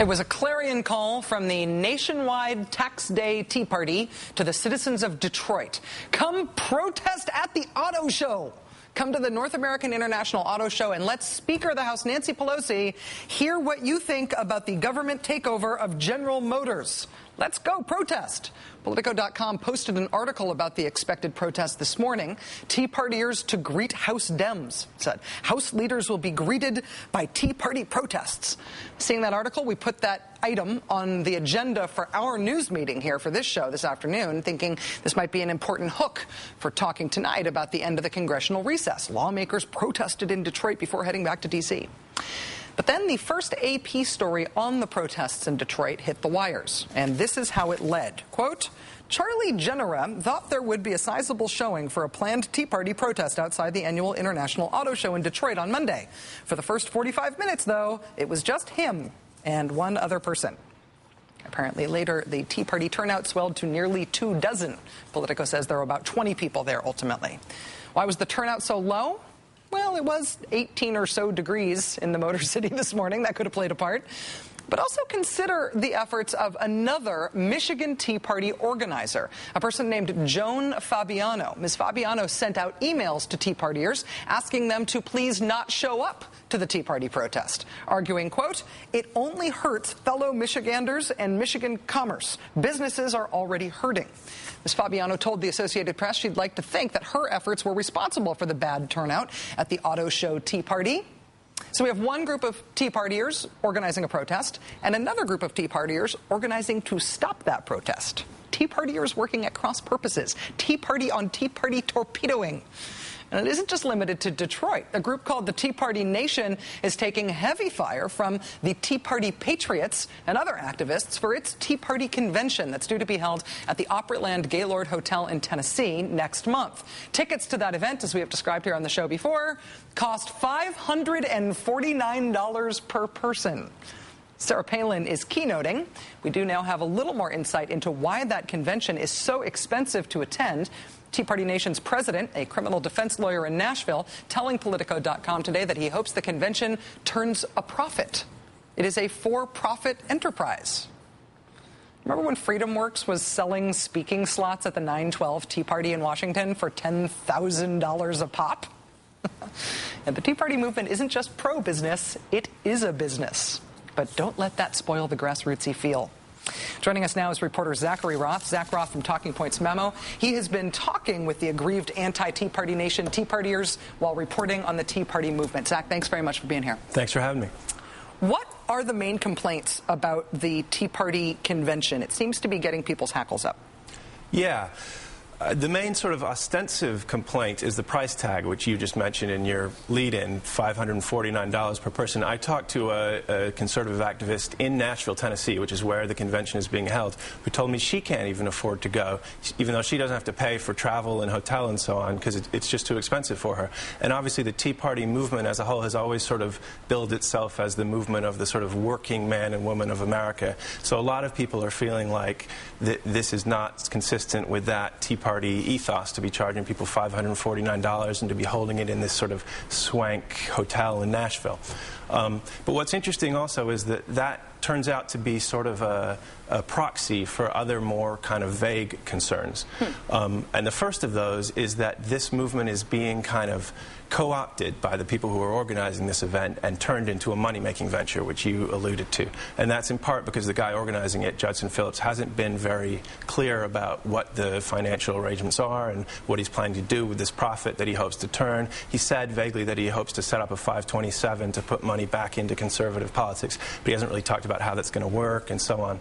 It was a clarion call from the nationwide Tax Day Tea Party to the citizens of Detroit. Come protest at the auto show. Come to the North American International Auto Show and let Speaker of the House Nancy Pelosi hear what you think about the government takeover of General Motors. Let's go protest. Politico.com posted an article about the expected protest this morning. Tea Partiers to greet House Dems, said. House leaders will be greeted by Tea Party protests. Seeing that article, we put that item on the agenda for our news meeting here for this show this afternoon, thinking this might be an important hook for talking tonight about the end of the congressional recess. Lawmakers protested in Detroit before heading back to D.C. But then the first AP story on the protests in Detroit hit the wires, and this is how it led. Quote, Charlie Genera thought there would be a sizable showing for a planned Tea Party protest outside the annual International Auto Show in Detroit on Monday. For the first 45 minutes, though, it was just him and one other person. Apparently later, the Tea Party turnout swelled to nearly 24. Politico says there were about 20 people there ultimately. Why was the turnout so low? Well, it was 18 or so degrees in the Motor City this morning. That could have played a part. But also consider the efforts of another Michigan Tea Party organizer, a person named Joan Fabiano. Ms. Fabiano sent out emails to Tea Partiers asking them to please not show up to the Tea Party protest, arguing, quote, it only hurts fellow Michiganders and Michigan commerce. Businesses are already hurting. Ms. Fabiano told the Associated Press she'd like to think that her efforts were responsible for the bad turnout at the auto show Tea Party. So we have one group of Tea Partiers organizing a protest and another group of Tea Partiers organizing to stop that protest. Tea Partiers working at cross purposes. Tea Party on Tea Party torpedoing. And it isn't just limited to Detroit. A group called the Tea Party Nation is taking heavy fire from the Tea Party Patriots and other activists for its Tea Party convention that's due to be held at the Opryland Gaylord Hotel in Tennessee next month. Tickets to that event, as we have described here on the show before, cost $549 per person. Sarah Palin is keynoting. We do now have a little more insight into why that convention is so expensive to attend. Tea Party Nation's president, a criminal defense lawyer in Nashville, telling Politico.com today that he hopes the convention turns a profit. It is a for-profit enterprise. Remember when FreedomWorks was selling speaking slots at the 9/12 Tea Party in Washington for $10,000 a pop? And the Tea Party movement isn't just pro-business, it is a business. But don't let that spoil the grassrootsy feel. Joining us now is reporter Zachary Roth. Zach Roth from Talking Points Memo. He has been talking with the aggrieved anti-Tea Party Nation Tea Partiers while reporting on the Tea Party movement. Zach, thanks very much for being here. Thanks for having me. What are the main complaints about the Tea Party convention? It seems to be getting people's hackles up. Yeah. The main sort of ostensive complaint is the price tag, which you just mentioned in your lead-in, $549 per person. I talked to a conservative activist in Nashville, Tennessee, which is where the convention is being held, who told me she can't even afford to go, even though she doesn't have to pay for travel and hotel and so on, because it's just too expensive for her. And obviously the Tea Party movement as a whole has always sort of billed itself as the movement of the sort of working man and woman of America. So a lot of people are feeling like this is not consistent with that Tea Party ethos to be charging people $549 and to be holding it in this sort of swank hotel in Nashville. But what's interesting also is that turns out to be sort of a proxy for other more kind of vague concerns. And the first of those is that this movement is being kind of co-opted by the people who are organizing this event and turned into a money-making venture, which you alluded to. And that's in part because the guy organizing it, Judson Phillips, hasn't been very clear about what the financial arrangements are and what he's planning to do with this profit that he hopes to turn. He said vaguely that he hopes to set up a 527 to put money back into conservative politics, but he hasn't really talked about how that's going to work and so on.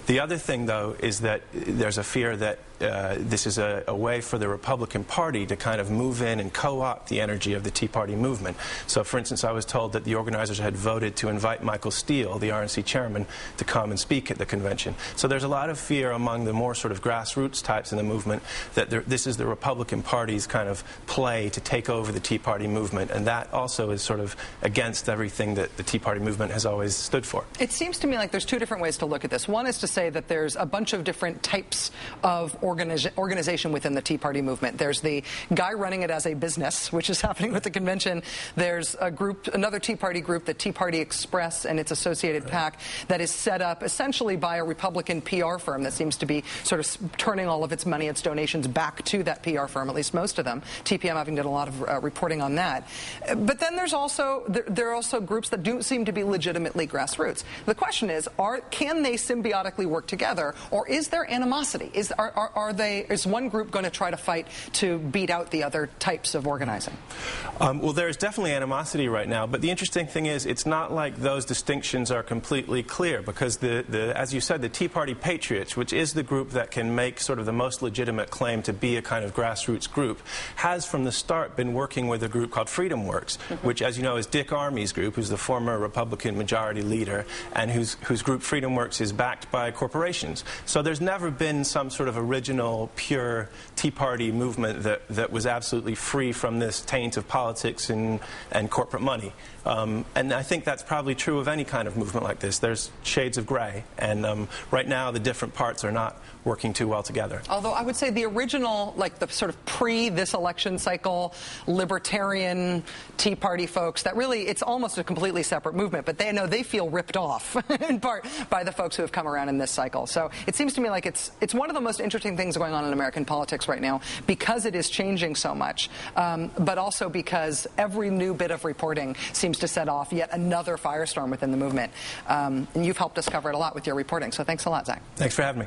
The other thing, though, is that there's a fear that this is a way for the Republican Party to kind of move in and co-opt the energy of the Tea Party movement. So, for instance, I was told that the organizers had voted to invite Michael Steele, the RNC chairman, to come and speak at the convention. So there's a lot of fear among the more sort of grassroots types in the movement that this is the Republican Party's kind of play to take over the Tea Party movement, and that also is sort of against everything that the Tea Party movement has always stood for. It seems to me like there's two different ways to look look at this. One is to say that there's a bunch of different types of organization within the Tea Party movement. There's the guy running it as a business, which is happening with the convention. There's a group, another Tea Party group, the Tea Party Express and its associated PAC, that is set up essentially by a Republican PR firm that seems to be sort of turning all of its money, its donations back to that PR firm, at least most of them. TPM having done a lot of reporting on that. But then there are also groups that do seem to be legitimately grassroots. The question is, can they symbiotically work together, or is there animosity? Is one group going to try to fight to beat out the other types of organizing? Well, there's definitely animosity right now, but the interesting thing is it's not like those distinctions are completely clear, because as you said, the Tea Party Patriots, which is the group that can make sort of the most legitimate claim to be a kind of grassroots group, has from the start been working with a group called Freedom Works, which, as you know, is Dick Armey's group, who's the former Republican majority leader, and whose group Freedom Works is backed by corporations. So there's never been some sort of original, pure Tea Party movement that was absolutely free from this taint of politics and corporate money. And I think that's probably true of any kind of movement like this. There's shades of gray, and right now the different parts are not working too well together. Although I would say the original, like the sort of pre-this election cycle, libertarian Tea Party folks, that really, it's almost a completely separate movement, but they feel ripped off in part by the folks who have come around in this cycle. So it seems to me like it's one of the most interesting things going on in American politics right now, because it is changing so much, but also because every new bit of reporting seems to set off yet another firestorm within the movement. And you've helped us cover it a lot with your reporting, so thanks a lot, Zach. Thanks for having me.